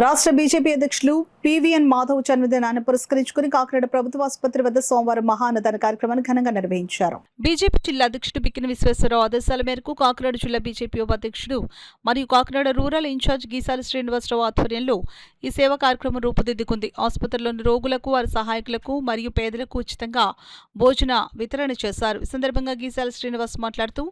రాష్ట్ర బీజేపీ అధ్యక్షులు పివిఎన్ మాధవ్ జన్మదినాన్ని పురస్కరించుకుని కాకినాడ ప్రభుత్వ ఆసుపత్రి వద్ద సోమవారం మహాన్నదాన కార్యక్రమాన్ని ఘనంగా నిర్వహించారు. బీజేపీ జిల్లా అధ్యక్షుడు బిక్కిన విశ్వేశ్వరరావు ఆదేశాల మేరకు కాకినాడ జిల్లా బీజేపీ ఉపాధ్యక్షుడు మరియు కాకినాడ రూరల్ ఇన్ఛార్జ్ గీసాల శ్రీనివాసరావు ఆధ్వర్యంలో ఈ సేవా కార్యక్రమం రూపుదిద్దుకుంది. ఆసుపత్రిలోని రోగులకు, వారి సహాయకులకు మరియు పేదలకు ఉచితంగా భోజన వితరణ చేశారు. ఈ సందర్భంగా గీసాల శ్రీనివాస్ మాట్లాడుతూ,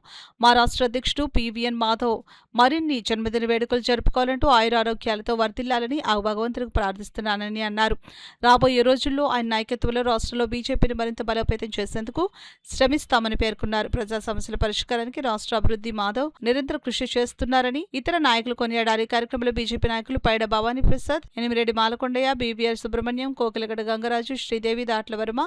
మా రాష్ట్ర అధ్యక్షుడు పివిఎన్ మాధవ్ మరిన్ని జన్మదిన వేడుకలు జరుపుకోవాలంటూ ఆయురారోగ్యాలతో వర్ధిల్లాలని ఆ భగవంతుడికి ప్రార్థిస్తున్నానని అన్నారు. రాబోయే రోజుల్లో ఆయన నాయకత్వంలో రాష్ట్రంలో బీజేపీని మరింత బలోపేతం చేసేందుకు శ్రమిస్తామని పేర్కొన్నారు. ప్రజా సమస్యల పరిష్కారానికి రాష్ట్ర అభివృద్ధి మాధవ్ నిరంతర కృషి చేస్తున్నారని ఇతర నాయకులు కొనియాడారు. ఈ కార్యక్రమంలో బీజేపీ నాయకులు పైడ భవానీ ప్రసాద్, ఎనిమిరెడ్డి మాలకొండయ్య, బీవీఆర్ సుబ్రహ్మణ్యం, కోకిలగడ గంగరాజు, శ్రీదేవి, దాట్ల వర్మ,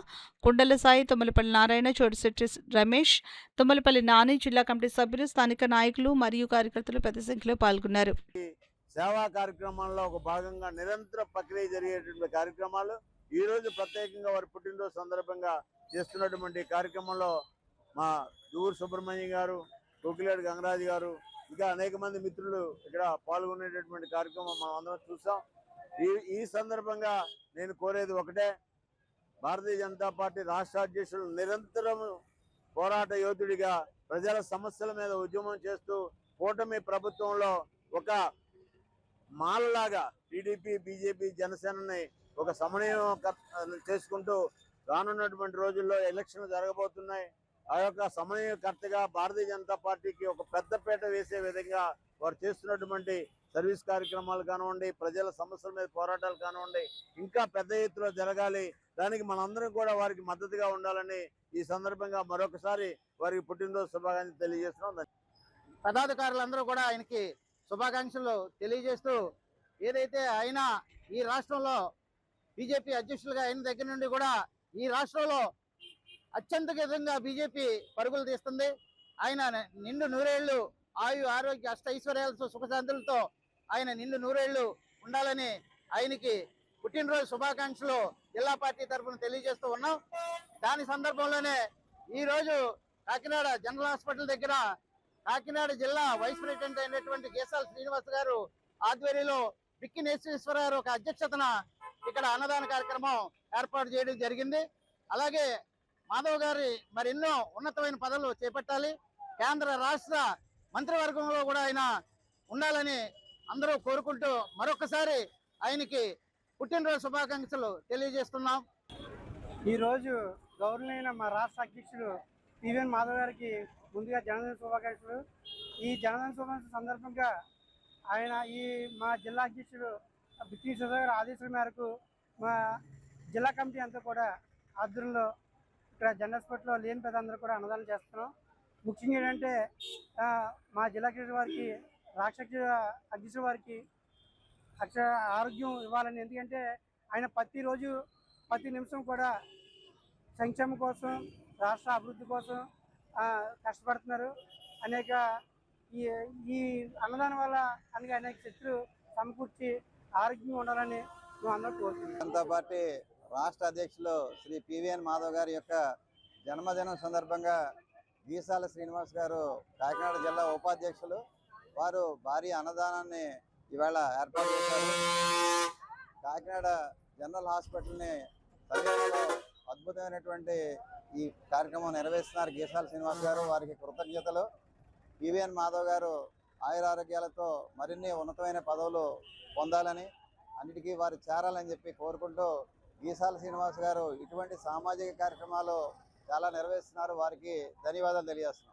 కుండల సాయి, తుమ్మలపల్లి నారాయణ, చోటిశెట్టి రమేష్, తుమ్మలపల్లి నాని, జిల్లా కమిటీ సభ్యులు, స్థానిక నాయకులు మరియు కార్యకర్తలు పెద్ద సంఖ్యలో పాల్గొన్నారు. సేవా కార్యక్రమంలో ఒక భాగంగా నిరంతర ప్రక్రియ జరిగేటువంటి కార్యక్రమాలు ఈ రోజు ప్రత్యేకంగా వారి పుట్టినరోజు సందర్భంగా చేస్తున్నటువంటి కార్యక్రమంలో మా దూర్ సుబ్రహ్మణ్యం గారు, కోకిలేడు గంగరాజు గారు, ఇంకా అనేక మంది మిత్రులు ఇక్కడ పాల్గొనేటటువంటి కార్యక్రమం మనం అందరం చూసాం. ఈ సందర్భంగా నేను కోరేది ఒకటే, భారతీయ జనతా పార్టీ రాష్ట్ర అధ్యక్షులు నిరంతరం పోరాట యోధుడిగా ప్రజల సమస్యల మీద ఉద్యమం చేస్తూ కూటమి ప్రభుత్వంలో ఒక మాలలాగా టీడీపీ, బీజేపీ, జనసేనని ఒక సమన్వయం చేసుకుంటూ రానున్నటువంటి రోజుల్లో ఎలక్షన్లు జరగబోతున్నాయి. ఆ యొక్క సమన్వయకర్తగా భారతీయ జనతా పార్టీకి ఒక పెద్దపీట వేసే విధంగా వారు చేస్తున్నటువంటి సర్వీస్ కార్యక్రమాలు కానివ్వండి, ప్రజల సమస్యల మీద పోరాటాలు కానివ్వండి, ఇంకా పెద్ద ఎత్తులో జరగాలి. దానికి మనందరం కూడా వారికి మద్దతుగా ఉండాలని ఈ సందర్భంగా మరొకసారి వారికి పుట్టినరోజు శుభాకాంక్షలు తెలియజేస్తున్నాం. పదాధికారులందరూ కూడా ఆయనకి శుభాకాంక్షలు తెలియజేస్తూ, ఏదైతే ఆయన ఈ రాష్ట్రంలో బీజేపీ అధ్యక్షులుగా అయిన దగ్గర నుండి కూడా ఈ రాష్ట్రంలో అత్యంతగా బీజేపీ పరుగులు తీస్తుంది. ఆయన నిండు నూరేళ్లు ఆయు ఆరోగ్య అష్ట ఐశ్వర్యాలతో సుఖశాంతులతో ఆయన నిండు నూరేళ్లు ఉండాలని ఆయనకి పుట్టినరోజు శుభాకాంక్షలు జిల్లా పార్టీ తరఫున తెలియజేస్తూ ఉన్నాం. దాని సందర్భంలోనే ఈరోజు కాకినాడ జనరల్ హాస్పిటల్ దగ్గర కాకినాడ జిల్లా వైస్ ప్రెసిడెంట్ అయినటువంటి గీసాల శ్రీనివాస్ గారు ఆధ్వర్యంలో బిక్కిన విశ్వేశ్వరరావు ఒక అధ్యక్షతన ఇక్కడ అన్నదాన కార్యక్రమం ఏర్పాటు చేయడం జరిగింది. అలాగే మాధవ్ గారి మరెన్నో ఉన్నతమైన పదవులు చేపట్టాలి, కేంద్ర రాష్ట్ర మంత్రివర్గంలో కూడా ఆయన ఉండాలని అందరూ కోరుకుంటూ మరొకసారి ఆయనకి పుట్టినరోజు శుభాకాంక్షలు తెలియజేస్తున్నాం. ఈరోజు గౌరవనీయ మా రాష్ట్ర అధ్యక్షుడు పివిఎన్ మాధవ్ గారికి ముందుగా జన్మదిన శుభాకాంక్షలు. ఈ జన్మదిన శుభాకాంక్షల సందర్భంగా ఆయన మా జిల్లా అధ్యక్షుడు బిక్కిన విశ్వేశ్వరరావు గారి ఆదేశాల మేరకు మా జిల్లా కమిటీ అంతా కూడా ఆధ్వర్యంలో ఇక్కడ జనరల్ హాస్పిటల్లో లేని పెద్దందరూ కూడా అన్నదానం చేస్తున్నాం. ముఖ్యంగా ఏంటంటే మా జిల్లా అధ్యక్షుడు వారికి, రాష్ట్ర అధ్యక్షుడు వారికి ఆరోగ్యం ఇవ్వాలని. ఎందుకంటే ఆయన ప్రతిరోజు ప్రతి నిమిషం కూడా సంక్షేమం కోసం, రాష్ట్ర అభివృద్ధి కోసం కష్టపడుతున్నారు. అనేక ఈ అన్నదానం వల్ల అనేక శక్తులు సమకూర్చి ఆరోగ్యంగా ఉండాలని మేము అందరూ కోరుతున్నాం. జనతా పార్టీ రాష్ట్ర అధ్యక్షులు శ్రీ పివిఎన్ మాధవ్ గారి యొక్క జన్మదినం సందర్భంగా గీసాల శ్రీనివాస్ గారు కాకినాడ జిల్లా ఉపాధ్యక్షులు వారు భారీ అన్నదానాన్ని ఇవాళ ఏర్పాటు చేశారు. కాకినాడ జనరల్ హాస్పిటల్ని సమీపంలో అద్భుతమైనటువంటి ఈ కార్యక్రమం నిర్వహిస్తున్నారు గీసాల శ్రీనివాస్ గారు. వారికి కృతజ్ఞతలు. పివిఎన్ మాధవ్ గారు ఆయురారోగ్యాలతో మరిన్ని ఉన్నతమైన పదవులు పొందాలని, అన్నిటికీ వారు చేరాలని చెప్పి కోరుకుంటూ గీసాల శ్రీనివాస్ గారు ఇటువంటి సామాజిక కార్యక్రమాలు చాలా నిర్వహిస్తున్నారు. వారికి ధన్యవాదాలు తెలియజేస్తున్నాం.